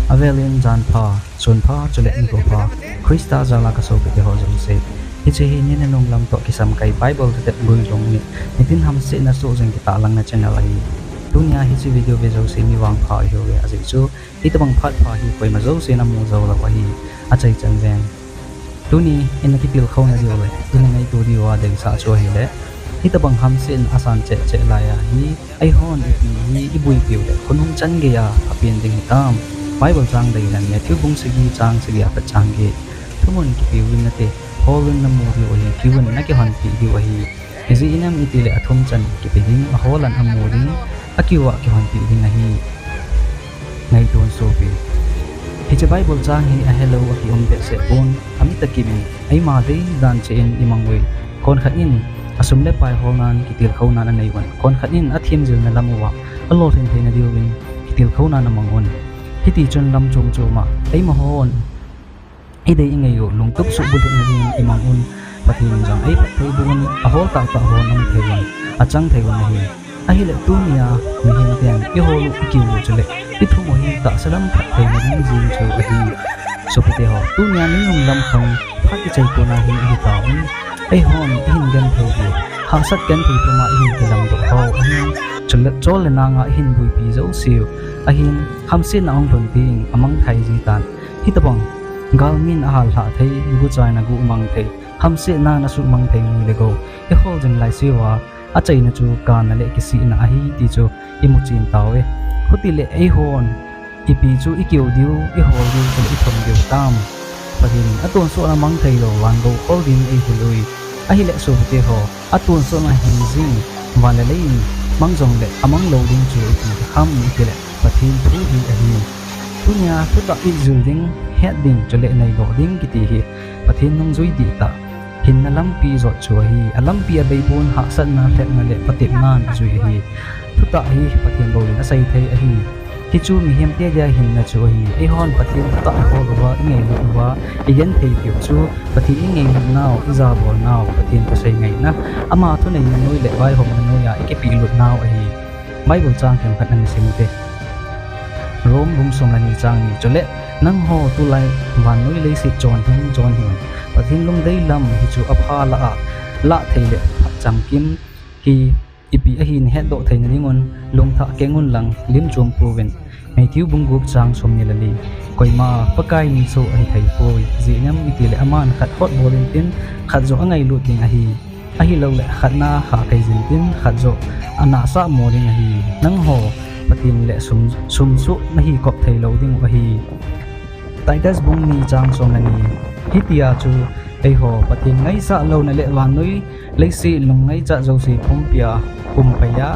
Avelin Jan Pa Sun Pa Chule Ni Ko Pa Krista Zala Ka So Pe Ho Zo Se Hichi Hi Ni Nong Lam To Kisam Kai Bible Te Bui Long Ni Nitin Ham Se Na So Jeng Kita Lang Na Channel Hi Dunia Hichi video ve zo se ni wang pha hi we azai chu itabang phat pha hi koi ma zo se na mu zo la wa hi achai chan ven Duni in ki til khona dio le in ngai tu dio wa de sa cho hi le itabang ham sen asan che che la ya hi ai hon hi ibui piu le khonung chan ge ya apien ding tam Bible chang dei nan Matthew bung sigi chang sigi apa chang ge thumun ki piu na te holun na mu dio hi kiwon na ki han pi dio hi izi inam itile athum chan ki pe ding a holan amuri akiwa ki hon pi ding hi ngai don so pi hi che Bible chang hi a hello a ki om be se pon ami takimi ai ma dei dan che in imangwe kon khat in asum le pai holnan ki til khona na nei wan kon khat in a thim jil na lamuwa a lo thin theina diwin ki til khona na mangon hi ti chon lam chom choma ai ma hon ai dei ngai yo lungtup su bul na din imangun pathin jang ai pathei bun a hol ta ta hon nam thewan a chang thewan hi ahi le tu nia mi hin tiang i holu ki wo chele i thu mo hi ta salam thei na din jin chu a hi so pete ho tu nia ni nong lam khang phat ki chai ko na hi ta ai hon hin gan thei hi ha sat gan thei tu ma hin ki lam do ho hi chele chol le na nga hin bui pi zo siu a hin ham sin na ong thon ting amang thai ji tan hi ta bang gal min a hal ha thei gu chai na gu mang thei ham se na na su mang thei ni le go e hol jeng lai siwa a chai na chu kan na le ki si na hi ti chu imu chin taw e huti le ai hon ipi chu ikiu diu I hol diu chu I thom diu tam pahin aton so na mang thei lo wan go hol din ai hului a hi le so te ho aton so na hin jing wan le lein mang jong le amang lo ding chu ti kham ni te le pathin thu hi a hi tunya thu ta I zul ding het ding chu le nei go ding ki ti hi pathin nong zui di ta hin na lampi zo chu hi a lampi a bei bun ha san na hlek na le patip nan zui hi thu ta hi pathin bo a sai thei a hi ki chu mi hem te ja hin na chu hi ai hon pathin ta ho wa ngei lu wa I yan thei piu chu pathin ngei naw I za bol naw pathin pa sai ngai na ama thu nei na noi le vai hom na noi ya I ke pi lu naw a hi mai bol chang hem khat na sim te rom bum som la ni chang ni chole nang ho tu lai wan noi le si chon hin pathin lung dei lam hi chu apha la thei le cham kim ki ipi a hin het do thei na ningon lung tha kengun lang lim chom proven Matthew bung gup chang som ni lali koima pakai ni so ai thei poi ji nyam itile aman khat hot bolin tin khat zo angai lu ting a hi lo le khat na ha kai jin tin khat zo ana sa moring a hi nang ho patin le sum su na hi kop thei lo ding a hi Titus bung ni chang som na ni hitia chu ai ho patin ngai sa lo na le wan noi leisi lung ngai cha zo si phumpia pumpaya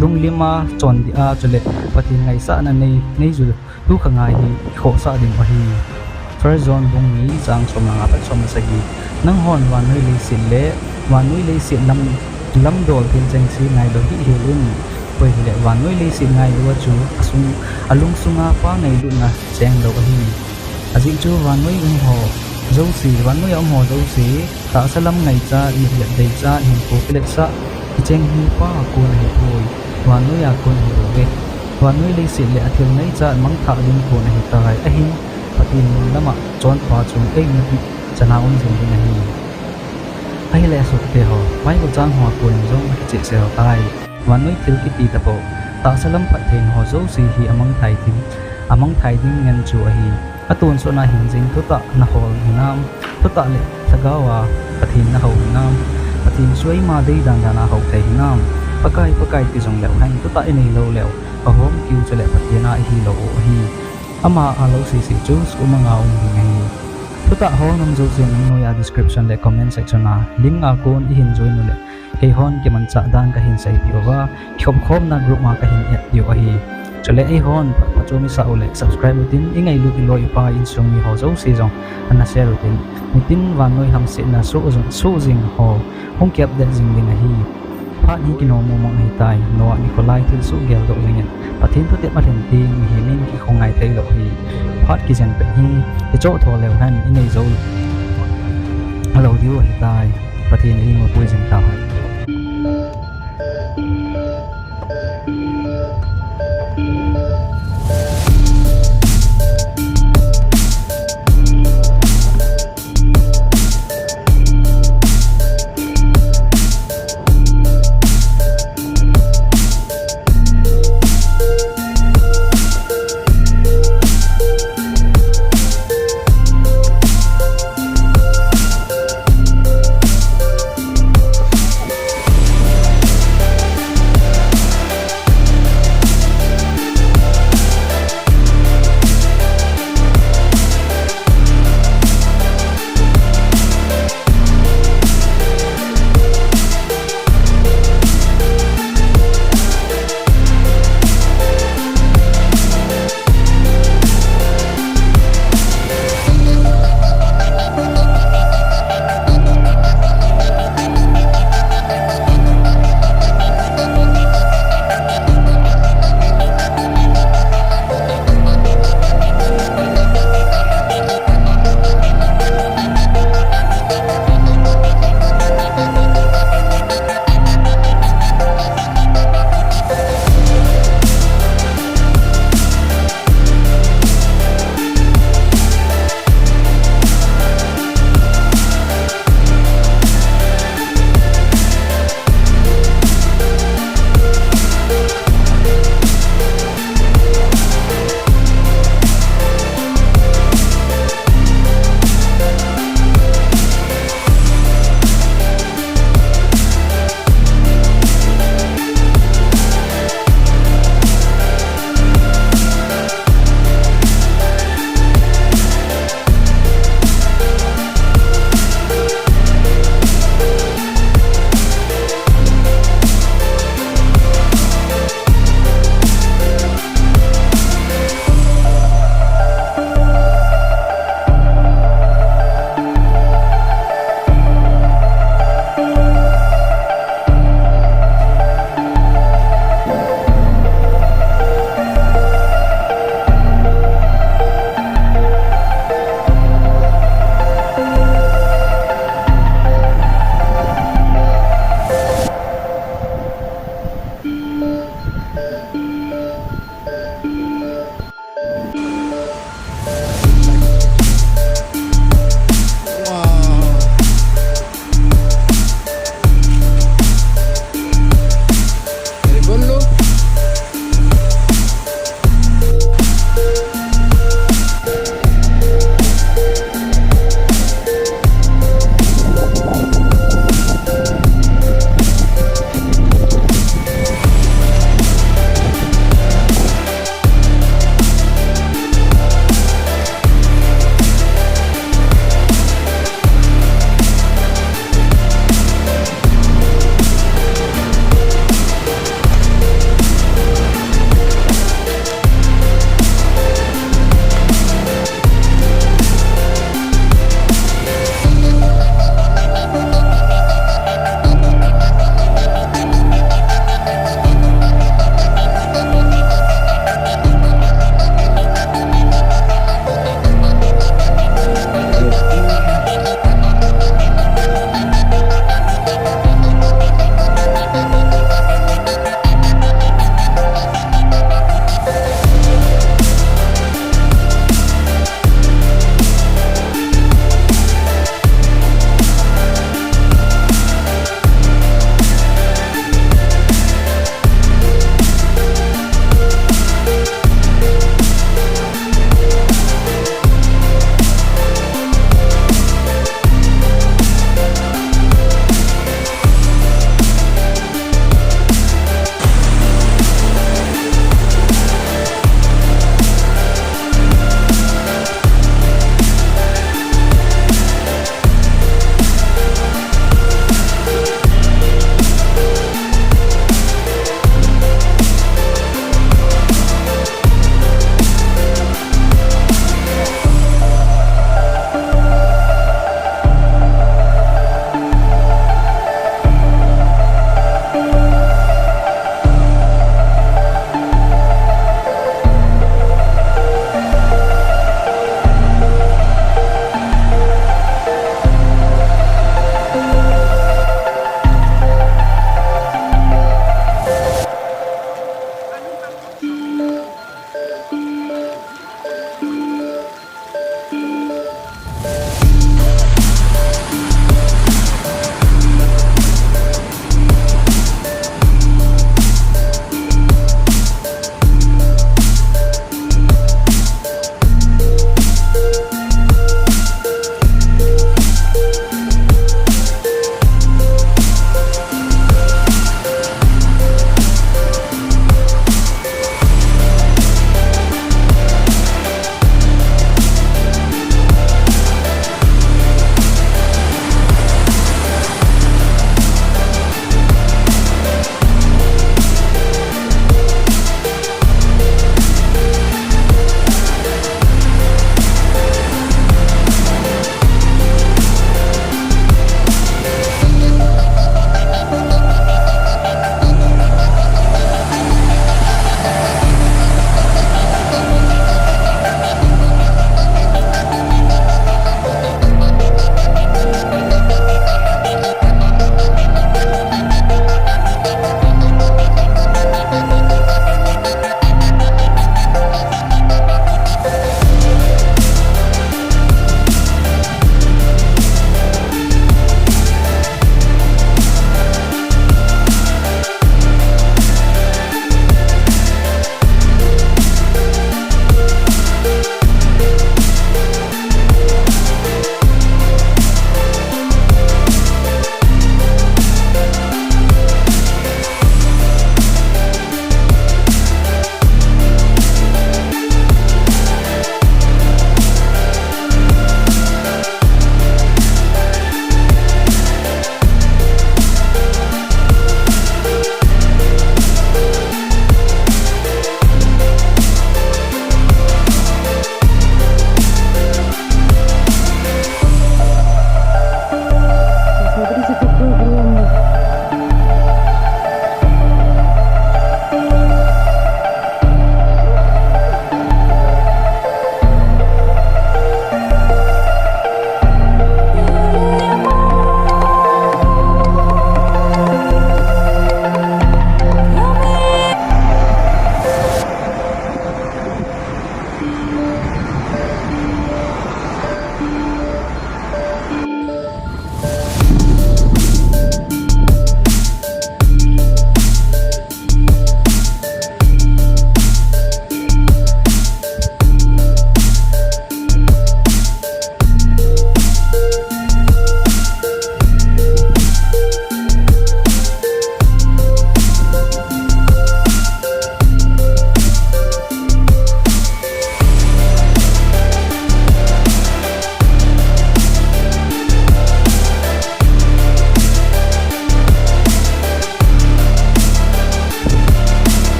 lunglima chon di a chule patin ngai sa na nei ju tu khangai hi kho sa ding a hi first zone bung ni chang som na ta som sa hi nang hon wan noi leisi le wan noi leisi lam dol tin chang si ngai do hi hilun poi le wan noi leisi ngai lo chu asung alung sunga pa nei lu na cheng lo a hi azing chu wan noi ho zo si wan noi am ho zo si ta salam ngai cha I le dei cha hin ko plet sa cheng hi pa ko nei poi wan noi ya ko nei ve wan noi le si le athil ngai cha mang tha din ko nei tai a hin patin lama chon pa chung ei ni pi chana on jing ni hi ai le so te ho mai ko chang ho ko ni jong che se ho tai wan noi til ki ti ta po ta salam phat thein ho zo si hi amang thai din ngan chu a hi atun so na hin jing tu ta na hol hinam tu ta le sagawa pathin na ho hinam pathin suai ma dei dan na ho thei hinam pakai ti jong leu han tu ta nei lo leu a hom kiu chale pathina hi lo hi ama a lo si chu su ma nga ong hi tu ta ho nam zo sin no ya description le comment section na link a kon I hin join no le ke hon ke man cha dan ka hin sai pi wa khom na group ma ka hin et dio a hi chale ai hon pachomi sa ule subscribe tin ingai lu ti loi pa in song mi ho zo si jong ana share tin mitin wan noi ham se na so jing ho hong kep de jing ding a hi pha ni ki no mo mong ai tai no Nikolai til su gel do jing pathin tu te ma len ti mi hi min ki khongai thei lo hi phat ki jan pe hi te cho tho lew han inai zo alo diu hi tai pathin ni mo pui jing ta